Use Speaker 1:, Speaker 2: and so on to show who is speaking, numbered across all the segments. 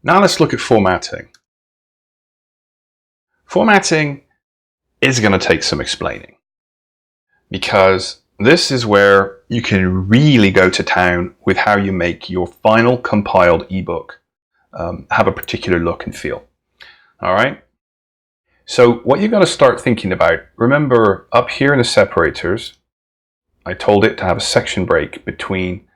Speaker 1: Now let's look at formatting. Formatting is going to take some explaining, because this is where you can really go to town with how you make your final compiled ebook have a particular look and feel. All right. So what you've got to start thinking about, remember up here in the separators, I told it to have a section break between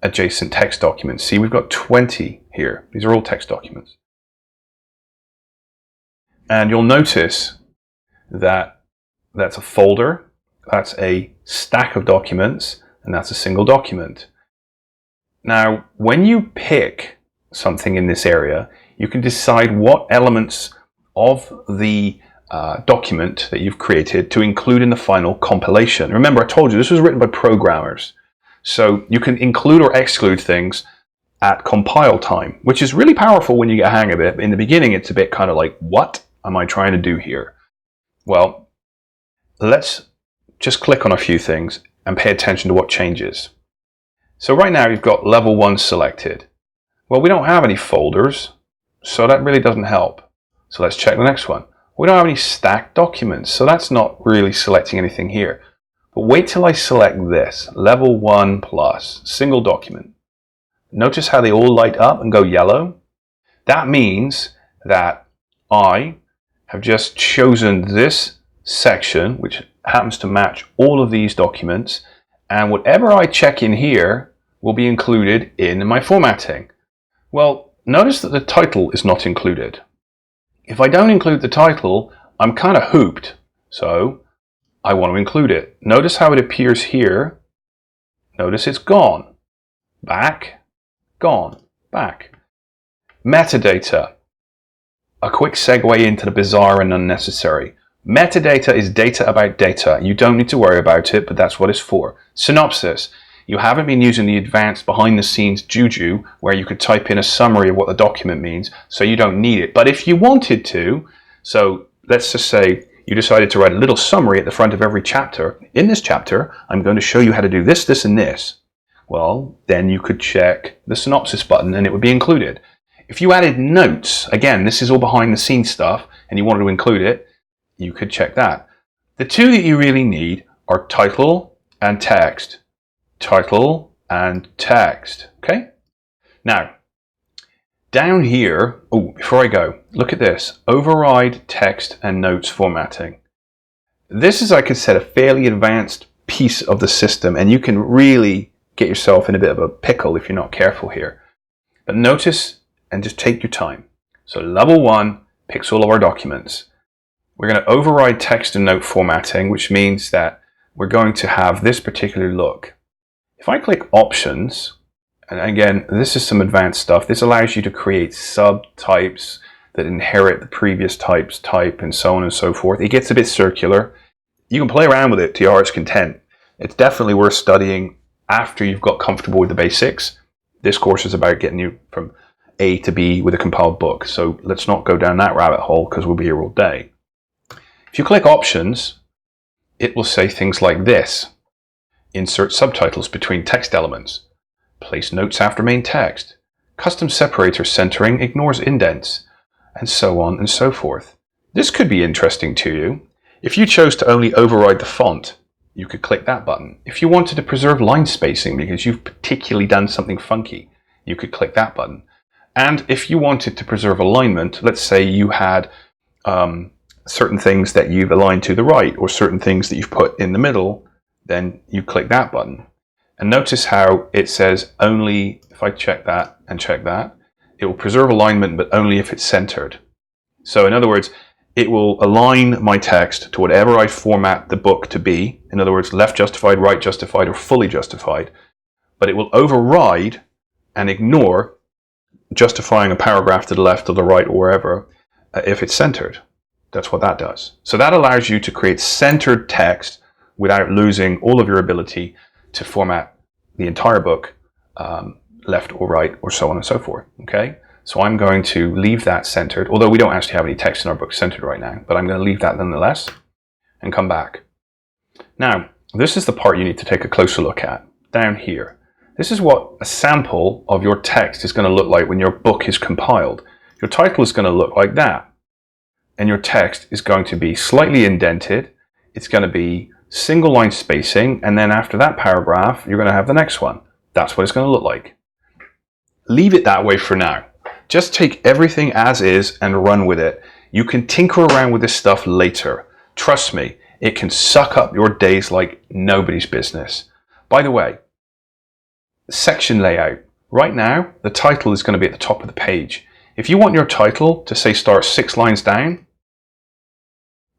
Speaker 1: adjacent text documents. See, we've got 20 here. These are all text documents. And you'll notice that that's a folder, that's a stack of documents, and that's a single document. Now, when you pick something in this area, you can decide what elements of the document that you've created to include in the final compilation. Remember, I told you this was written by programmers. So you can include or exclude things at compile time, which is really powerful when you get a hang of it. In the beginning, it's a bit kind of like, what am I trying to do here? Well, let's just click on a few things and pay attention to what changes. So right now you've got level 1 selected. Well, we don't have any folders, so that really doesn't help. So let's check the next one. We don't have any stacked documents, so that's not really selecting anything here. But wait till I select this, level 1 plus, single document. Notice how they all light up and go yellow? That means that I have just chosen this section, which happens to match all of these documents, and whatever I check in here will be included in my formatting. Well, notice that the title is not included. If I don't include the title, I'm kind of hooped, so I want to include it. Notice how it appears here. Notice it's gone. Back, gone, back. Metadata. A quick segue into the bizarre and unnecessary. Metadata is data about data. You don't need to worry about it, but that's what it's for. Synopsis. You haven't been using the advanced behind-the-scenes juju where you could type in a summary of what the document means, so you don't need it. But if you wanted to, so let's just say you decided to write a little summary at the front of every chapter. In this chapter, I'm going to show you how to do this, this, and this. Well, then you could check the synopsis button and it would be included. If you added notes, again, this is all behind-the-scenes stuff, and you wanted to include it, you could check that. The two that you really need are title and text. Title and text. Okay? Now, down here, oh, before I go, look at this. Override text and notes formatting. This is, like I said, a fairly advanced piece of the system, and you can really get yourself in a bit of a pickle if you're not careful here. But notice and just take your time. So level 1 picks all of our documents. We're going to override text and note formatting, which means that we're going to have this particular look. If I click options, and again, this is some advanced stuff. This allows you to create subtypes that inherit the previous type's type and so on and so forth. It gets a bit circular. You can play around with it to your heart's content. It's definitely worth studying after you've got comfortable with the basics. This course is about getting you from A to B with a compiled book. So let's not go down that rabbit hole because we'll be here all day. If you click options, it will say things like this. Insert subtitles between text elements. Place notes after main text. Custom separator centering ignores indents. And so on and so forth. This could be interesting to you. If you chose to only override the font, you could click that button. If you wanted to preserve line spacing because you've particularly done something funky, you could click that button. And if you wanted to preserve alignment, let's say you had certain things that you've aligned to the right or certain things that you've put in the middle, then you click that button. And notice how it says only, if I check that and check that, it will preserve alignment, but only if it's centered. So in other words, it will align my text to whatever I format the book to be. In other words, left justified, right justified, or fully justified. But it will override and ignore justifying a paragraph to the left or the right or wherever if it's centered. That's what that does. So that allows you to create centered text without losing all of your ability to format the entire book left or right or so on and so forth. Okay, so I'm going to leave that centered, although we don't actually have any text in our book centered right now, but I'm going to leave that nonetheless and come back. Now, this is the part you need to take a closer look at down here. This is what a sample of your text is going to look like when your book is compiled. Your title is going to look like that. And your text is going to be slightly indented. It's going to be single line spacing. And then after that paragraph, you're going to have the next one. That's what it's going to look like. Leave it that way for now. Just take everything as is and run with it. You can tinker around with this stuff later. Trust me, it can suck up your days like nobody's business. By the way, section layout. Right now, the title is going to be at the top of the page. If you want your title to say start 6 lines down,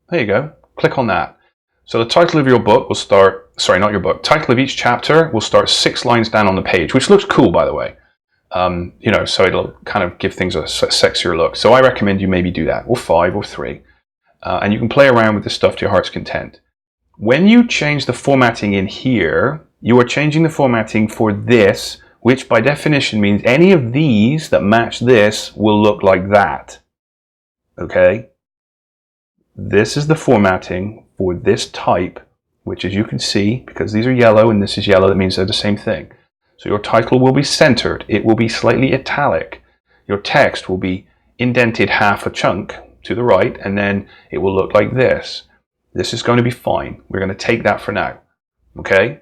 Speaker 1: there you go. Click on that. So the title of your book will start, sorry, not your book, title of each chapter will start 6 lines down on the page, which looks cool, by the way. You know, so it'll kind of give things a sexier look. So I recommend you maybe do that, or 5 or 3. And you can play around with this stuff to your heart's content. When you change the formatting in here, you are changing the formatting for this, which by definition means any of these that match this will look like that. Okay? This is the formatting for this type, which as you can see, because these are yellow and this is yellow, that means they're the same thing. So your title will be centered. It will be slightly italic. Your text will be indented half a chunk to the right, and then it will look like this. This is going to be fine. We're going to take that for now. Okay?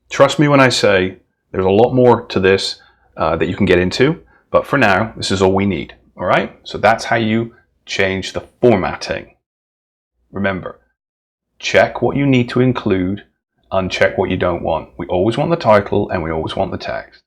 Speaker 1: Trust me when I say there's a lot more to this that you can get into, but for now, this is all we need. All right? So that's how you change the formatting. Remember, check what you need to include, uncheck what you don't want. We always want the title and we always want the text.